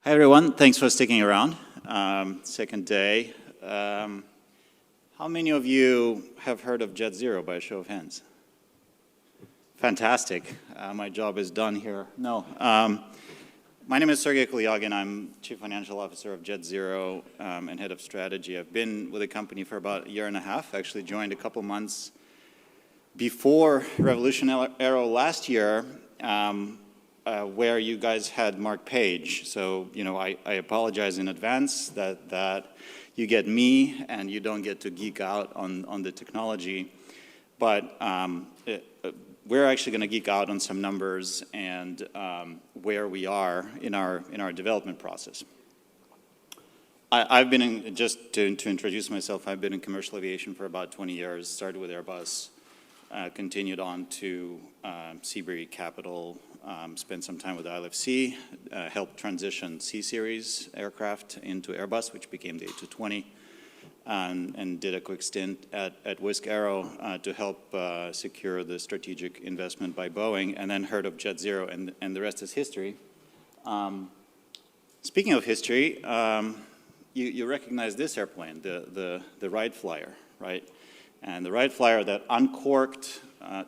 Hi everyone, thanks for sticking around. Second day. How many of you have heard of Jet Zero by a show of hands? Fantastic. My job is done here. No. My name is Sergey Kolyagin. I'm Chief Financial Officer of Jet Zero and Head of Strategy. I've been with the company for about a year and a half. Actually joined a couple months before Revolution.Aero last year, where you guys had Mark Page. So, I apologize in advance that you get me and you don't get to geek out on the technology. But we're actually going to geek out on some numbers and where we are in our development process. I've been in, just to introduce myself, I've been in commercial aviation for about 20 years, started with Airbus, continued on to Seabury Capital, spent some time with ILFC, helped transition C-Series aircraft into Airbus, which became the A220, and did a quick stint at Wisk-Aero to help secure the strategic investment by Boeing, and then heard of Jet Zero, and the rest is history. Speaking of history, you recognize this airplane, the Wright Flyer, right? And the Wright Flyer that uncorked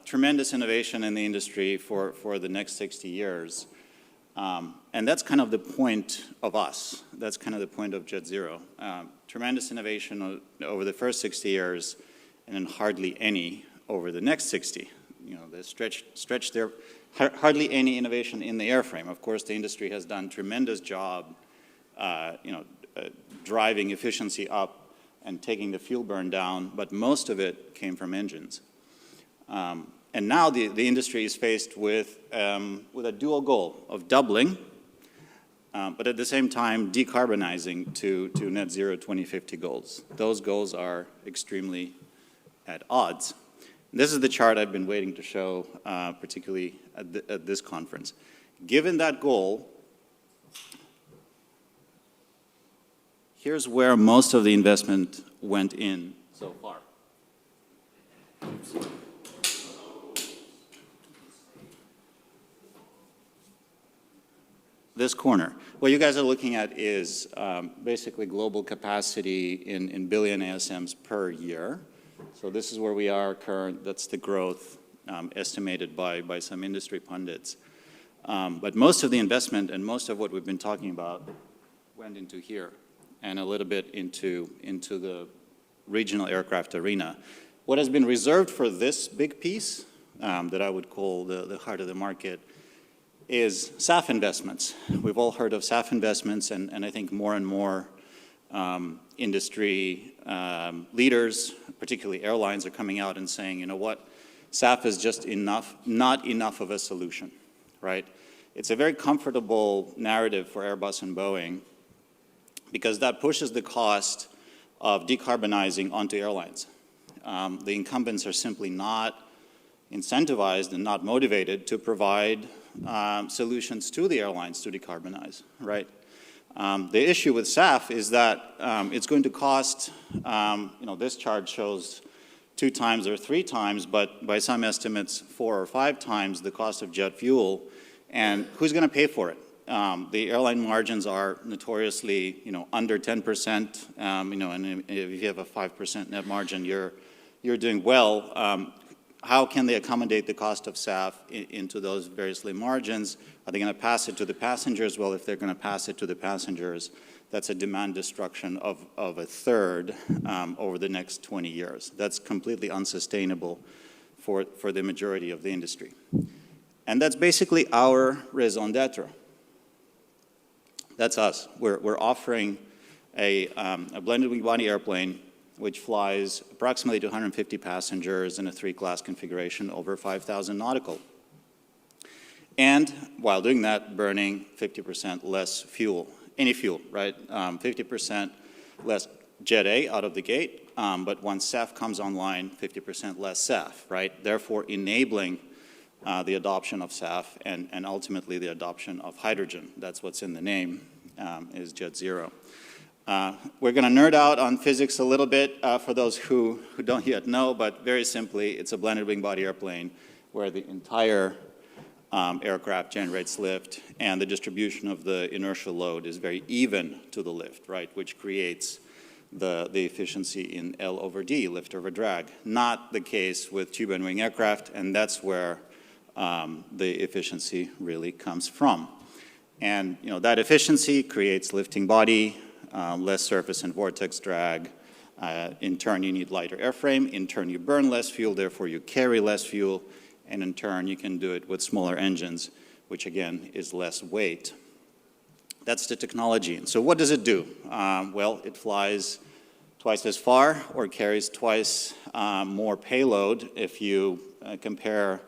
tremendous innovation in the industry for the next 60 years. And that's kind of the point of us. That's kind of the point of Jet Zero. Tremendous innovation over the first 60 years, and then hardly any over the next 60. They stretched there, hardly any innovation in the airframe. Of course, the industry has done a tremendous job, driving efficiency up and taking the fuel burn down, but most of it came from engines. And now the industry is faced with a dual goal of doubling, but at the same time decarbonizing to net zero 2050 goals. Those goals are extremely at odds. This is the chart I've been waiting to show, particularly at this conference. Given that goal, here's where most of the investment went in so far. This corner. What you guys are looking at is basically global capacity in billion ASMs per year. So this is where we are current. That's the growth estimated by some industry pundits. But most of the investment and most of what we've been talking about went into here, and a little bit into the regional aircraft arena. What has been reserved for this big piece, that I would call the heart of the market, is SAF investments. We've all heard of SAF investments, and I think more and more industry leaders, particularly airlines, are coming out and saying, you know what, SAF is just not enough of a solution, right? It's a very comfortable narrative for Airbus and Boeing, because that pushes the cost of decarbonizing onto airlines. The incumbents are simply not incentivized and not motivated to provide solutions to the airlines to decarbonize, right? The issue with SAF is that it's going to cost, this chart shows 2 times or 3 times, but by some estimates 4 or 5 times the cost of jet fuel. And who's going to pay for it? The airline margins are notoriously, under 10%, and if you have a 5% net margin, you're doing well. How can they accommodate the cost of SAF into those variously margins? Are they going to pass it to the passengers? Well, if they're going to pass it to the passengers, that's a demand destruction of a third over the next 20 years. That's completely unsustainable for the majority of the industry. And that's basically our raison d'etre. That's us. We're offering a blended wing-body airplane which flies approximately 250 passengers in a 3-class configuration over 5,000 nautical. And while doing that, burning 50% less fuel, any fuel, right? 50% less Jet A out of the gate, but once SAF comes online, 50% less SAF, right? Therefore enabling the adoption of SAF and ultimately the adoption of hydrogen. That's what's in the name, is Jet Zero. We're going to nerd out on physics a little bit for those who don't yet know, but very simply, it's a blended wing-body airplane where the entire aircraft generates lift, and the distribution of the inertial load is very even to the lift, right, which creates the efficiency in L over D, lift over drag. Not the case with tube and wing aircraft, and that's where the efficiency really comes from. And that efficiency creates lifting body, less surface and vortex drag. In turn, you need lighter airframe. In turn, you burn less fuel, therefore you carry less fuel. And in turn, you can do it with smaller engines, which again is less weight. That's the technology. And so what does it do? Well, it flies twice as far or carries twice more payload if you compare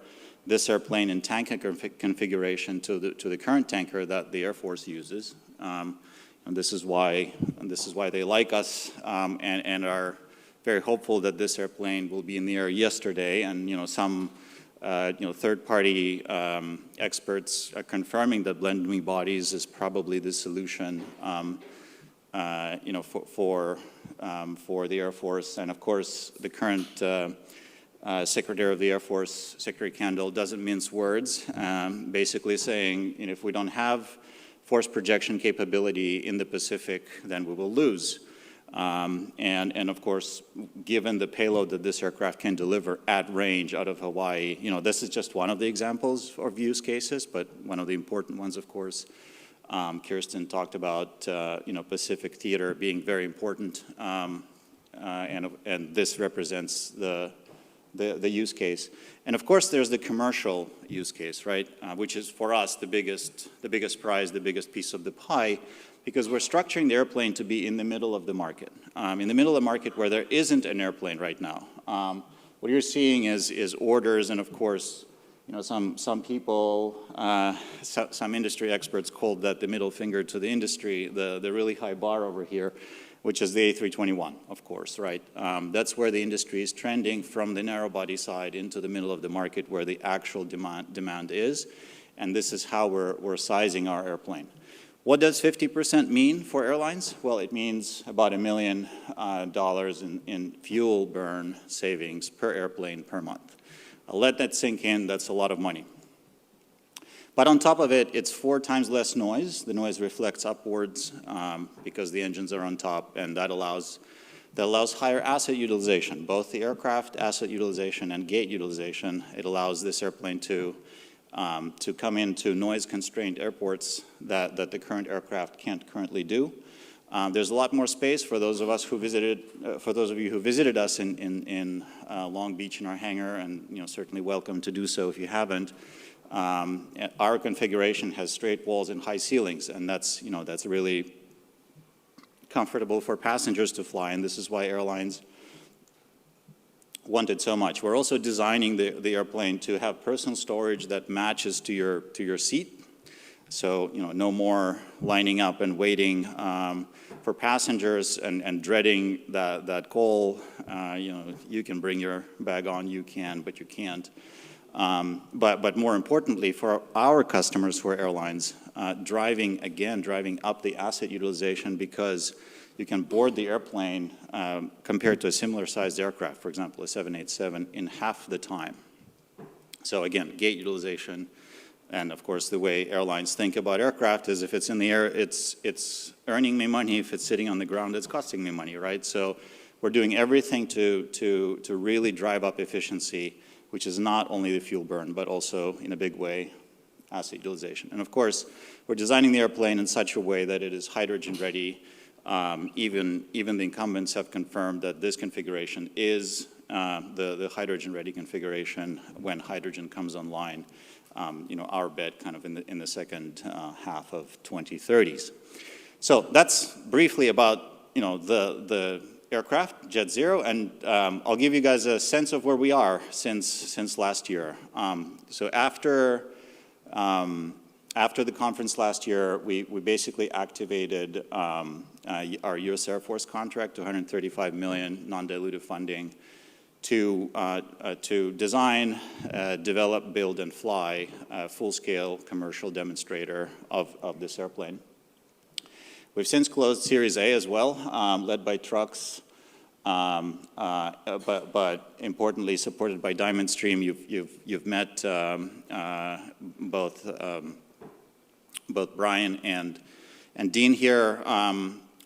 this airplane in tanker configuration to the current tanker that the Air Force uses. And this is why they like us and are very hopeful that this airplane will be in the air yesterday. And some third-party experts are confirming that blended wing bodies is probably the solution, for the Air Force. And of course, the current Secretary of the Air Force, Secretary Kendall, doesn't mince words, basically saying, if we don't have force projection capability in the Pacific, then we will lose. And of course, given the payload that this aircraft can deliver at range out of Hawaii, this is just one of the examples of use cases, but one of the important ones, of course. Kirsten talked about, Pacific theater being very important, and this represents the use case. And of course, there's the commercial use case, right, which is for us the biggest prize, the biggest piece of the pie, because we're structuring the airplane to be in the middle of the market, in the middle of the market where there isn't an airplane right now. What you're seeing is orders, and of course, some people, some industry experts called that the middle finger to the industry, the really high bar over here, which is the A321, of course, right? That's where the industry is trending from the narrow body side into the middle of the market where the actual demand is, and this is how we're sizing our airplane. What does 50% mean for airlines? Well, it means about $1 million in fuel burn savings per airplane per month. I'll let that sink in, that's a lot of money. But on top of it, it's 4 times less noise. The noise reflects upwards because the engines are on top, and that allows higher asset utilization, both the aircraft asset utilization and gate utilization. It allows this airplane to come into noise-constrained airports that the current aircraft can't currently do. There's a lot more space for those of us who visited, for those of you who visited us in Long Beach in our hangar, and certainly welcome to do so if you haven't. Our configuration has straight walls and high ceilings, and that's really comfortable for passengers to fly, and this is why airlines want it so much. We're also designing the airplane to have personal storage that matches to your seat. So no more lining up and waiting for passengers and dreading that call. You can bring your bag on, you can, but you can't. But more importantly, for our customers who are airlines, driving up the asset utilization, because you can board the airplane compared to a similar sized aircraft, for example, a 787, in half the time. So again, gate utilization, and of course the way airlines think about aircraft is if it's in the air, it's earning me money. If it's sitting on the ground, it's costing me money, right? So we're doing everything to really drive up efficiency, which is not only the fuel burn, but also in a big way, asset utilization. And of course, we're designing the airplane in such a way that it is hydrogen ready. Even the incumbents have confirmed that this configuration is the hydrogen-ready configuration when hydrogen comes online. Our bet kind of in the second half of 2030s. So that's briefly about the aircraft, Jet Zero, and I'll give you guys a sense of where we are since last year. So after the conference last year, we basically activated our U.S. Air Force contract, $235 million non-dilutive funding to design, develop, build, and fly a full-scale commercial demonstrator of this airplane. We've since closed Series A as well, led by Trucks, but importantly supported by Diamond Stream. You've met both Brian and Dean here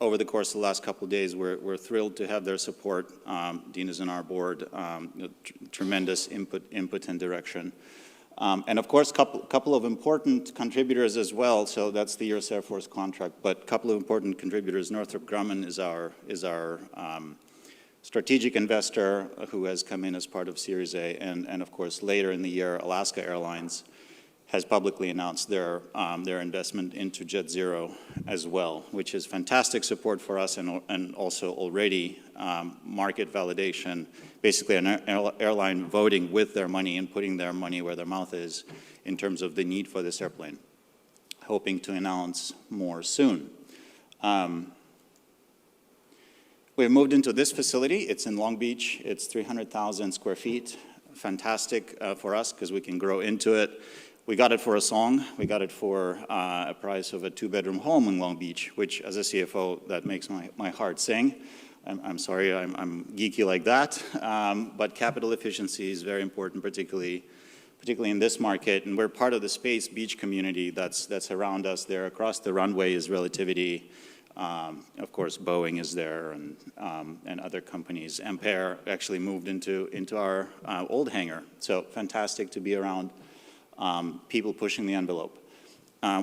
over the course of the last couple of days. We're thrilled to have their support. Dean is on our board, tremendous input and direction. And of course, couple of important contributors as well. So that's the US Air Force contract, but a couple of important contributors. Northrop Grumman is our strategic investor who has come in as part of Series A, and of course later in the year, Alaska Airlines has publicly announced their investment into JetZero as well, which is fantastic support for us and also already market validation, basically an airline voting with their money and putting their money where their mouth is in terms of the need for this airplane. Hoping to announce more soon. We've moved into this facility. It's in Long Beach. It's 300,000 square feet. Fantastic for us because we can grow into it. We got it for a song. We got it for a price of a 2-bedroom home in Long Beach, which as a CFO, that makes my heart sing. I'm sorry, I'm geeky like that. But capital efficiency is very important, particularly in this market. And we're part of the space beach community that's around us there. Across the runway is Relativity. Of course, Boeing is there, and other companies. Ampere actually moved into our old hangar. So fantastic to be around people pushing the envelope.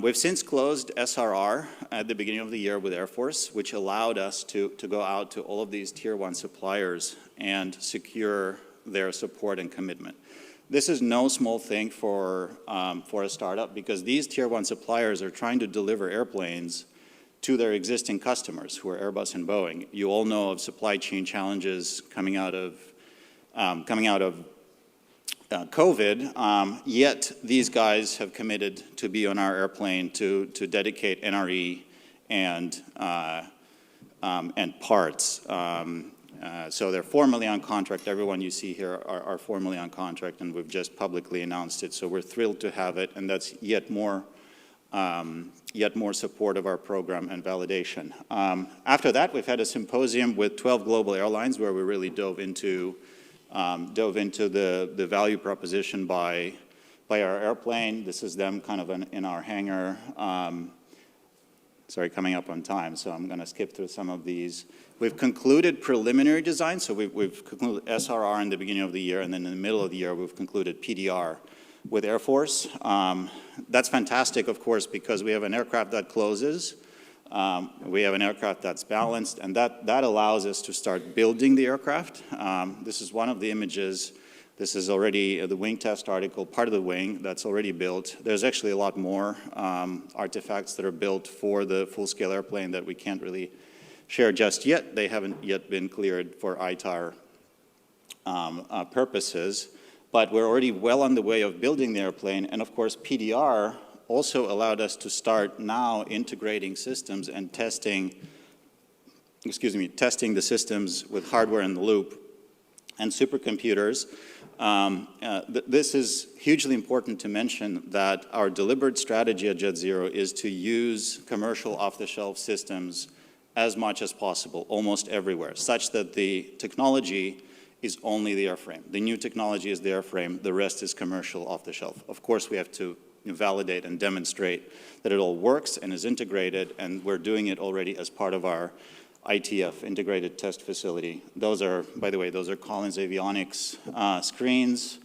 We've since closed SRR at the beginning of the year with Air Force, which allowed us to go out to all of these Tier 1 suppliers and secure their support and commitment. This is no small thing for a startup, because these Tier 1 suppliers are trying to deliver airplanes to their existing customers, who are Airbus and Boeing. You all know of supply chain challenges coming out of COVID, yet these guys have committed to be on our airplane to dedicate NRE and parts. So they're formally on contract. Everyone you see here are formally on contract, and we've just publicly announced it. So we're thrilled to have it, and that's yet more support of our program and validation. After that, we've had a symposium with 12 global airlines where we really dove into the value proposition by our airplane. This is them kind of in our hangar. Sorry, coming up on time, so I'm going to skip through some of these. We've concluded preliminary design, so we've concluded SRR in the beginning of the year, and then in the middle of the year, we've concluded PDR with Air Force. That's fantastic, of course, because we have an aircraft that closes. We have an aircraft that's balanced, and that allows us to start building the aircraft. This is one of the images. This is already the wing test article, part of the wing that's already built. There's actually a lot more artifacts that are built for the full-scale airplane that we can't really share just yet. They haven't yet been cleared for ITAR purposes, but we're already well on the way of building the airplane. And of course, PDR also allowed us to start now integrating systems and testing the systems with hardware in the loop and supercomputers. This is hugely important to mention, that our deliberate strategy at JetZero is to use commercial off-the-shelf systems as much as possible, almost everywhere, such that the technology is only the airframe. The new technology is the airframe, the rest is commercial off-the-shelf. Of course, we have to validate and demonstrate that it all works and is integrated, and we're doing it already as part of our ITF, Integrated Test Facility. Those are, by the way, those are Collins Avionics screens.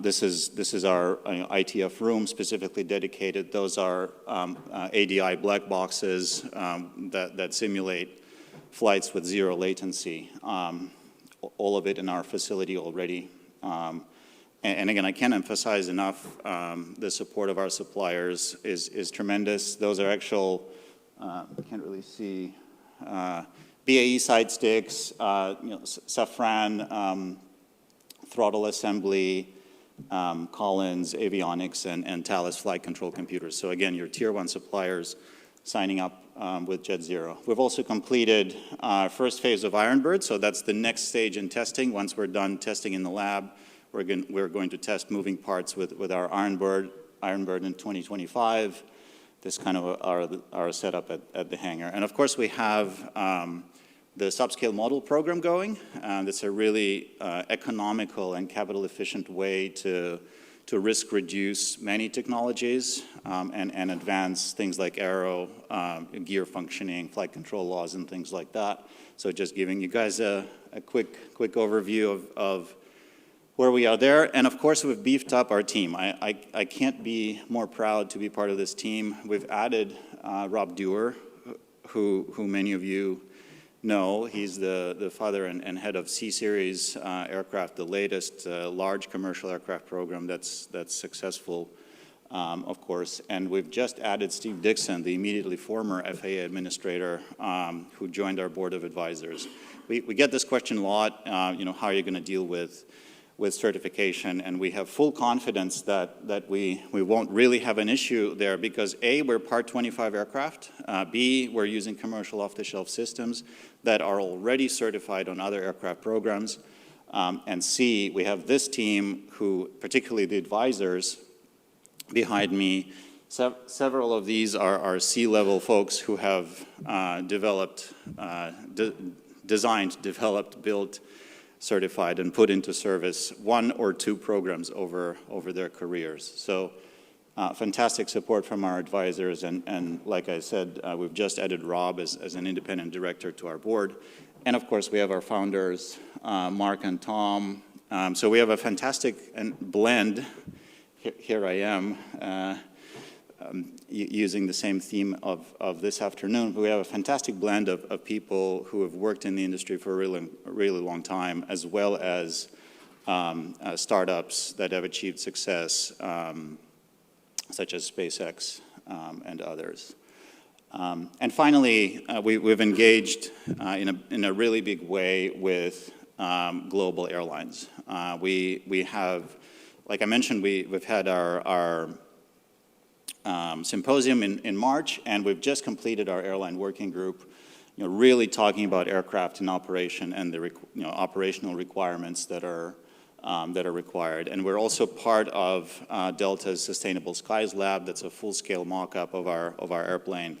This is our ITF room specifically dedicated. Those are ADI black boxes that simulate flights with zero latency. All of it in our facility already. And again, I can't emphasize enough the support of our suppliers is tremendous. Those are actual, I can't really see, BAE side sticks, Safran throttle assembly, Collins Avionics, and Thales flight control computers. So again, your Tier 1 suppliers signing up with JetZero. We've also completed our first phase of Ironbird, so that's the next stage in testing. Once we're done testing in the lab, we're going to test moving parts with our Ironbird in 2025. This kind of our setup at the hangar. And of course, we have subscale model program going. That's a really economical and capital efficient way to risk reduce many technologies and advance things like Aero, gear functioning, flight control laws, and things like that. So just giving you guys a quick overview of where we are there. And of course, we've beefed up our team. I can't be more proud to be part of this team. We've added Rob Dewar, who many of you know. He's the father and head of C-Series aircraft, the latest large commercial aircraft program that's successful, of course. And we've just added Steve Dixon, the immediately former FAA administrator, who joined our board of advisors. We get this question a lot, how are you going to deal with certification? And we have full confidence that we won't really have an issue there because A, we're Part 25 aircraft, B, we're using commercial off-the-shelf systems that are already certified on other aircraft programs, and C, we have this team who, particularly the advisors behind me, several of these are C-level folks who have designed, developed, built, certified, and put into service one or two programs over their careers. So fantastic support from our advisors, and like I said, we've just added Rob as an independent director to our board. And of course, we have our founders, Mark and Tom. So we have a fantastic blend. Here I am, using the same theme of this afternoon. We have a fantastic blend of people who have worked in the industry for a really long time, as well as startups that have achieved success, such as SpaceX and others. And finally, we've engaged in a really big way with global airlines. We have, like I mentioned, we've had our symposium in March, and we've just completed our airline working group, really talking about aircraft in operation and the operational requirements that are required. And we're also part of Delta's Sustainable Skies Lab. That's a full-scale mock-up of our airplane.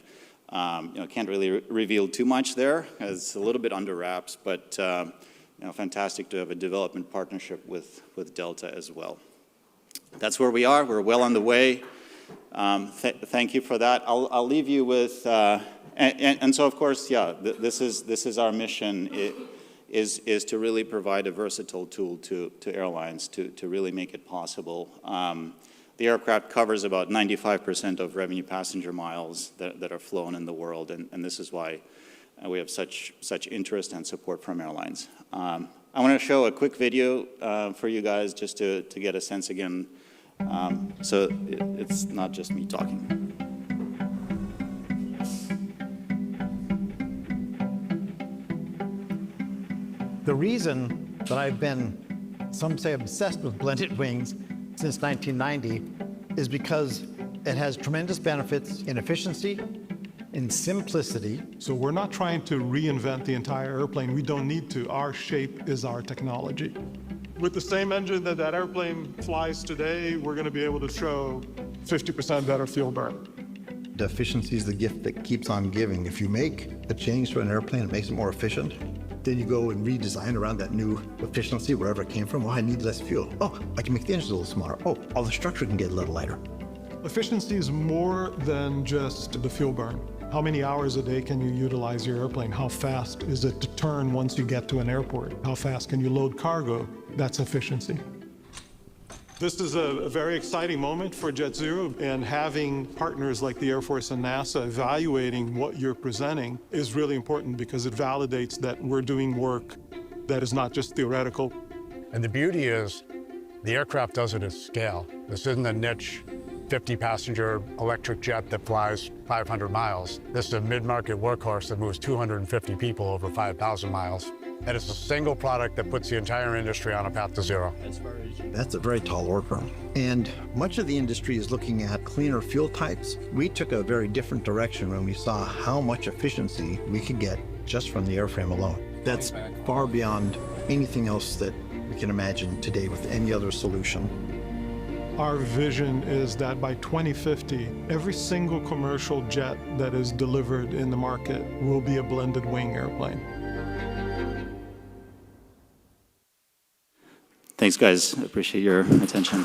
Can't really reveal too much there. It's a little bit under wraps, but fantastic to have a development partnership with Delta as well. That's where we are. We're well on the way. Thank you for that. I'll leave you with, and so of course, this is our mission. It is to really provide a versatile tool to airlines to really make it possible. The aircraft covers about 95% of revenue passenger miles that are flown in the world, and this is why we have such interest and support from airlines. I want to show a quick video for you guys just to get a sense again. So it's not just me talking. The reason that I've been, some say, obsessed with blended wings since 1990 is because it has tremendous benefits in efficiency, in simplicity. So we're not trying to reinvent the entire airplane. We don't need to. Our shape is our technology. With the same engine that airplane flies today, we're going to be able to show 50% better fuel burn. The efficiency is the gift that keeps on giving. If you make a change to an airplane, it makes it more efficient. Then you go and redesign around that new efficiency, wherever it came from. Oh, I need less fuel. Oh, I can make the engine a little smaller. Oh, all the structure can get a little lighter. Efficiency is more than just the fuel burn. How many hours a day can you utilize your airplane? How fast is it to turn once you get to an airport? How fast can you load cargo? That's efficiency. This is a very exciting moment for JetZero, and having partners like the Air Force and NASA evaluating what you're presenting is really important because it validates that we're doing work that is not just theoretical. And the beauty is the aircraft does it at scale. This isn't a niche 50-passenger electric jet that flies 500 miles. This is a mid-market workhorse that moves 250 people over 5,000 miles. And it's a single product that puts the entire industry on a path to zero. That's a very tall order. And much of the industry is looking at cleaner fuel types. We took a very different direction when we saw how much efficiency we could get just from the airframe alone. That's far beyond anything else that we can imagine today with any other solution. Our vision is that by 2050, every single commercial jet that is delivered in the market will be a blended wing airplane. Thanks, guys. I appreciate your attention.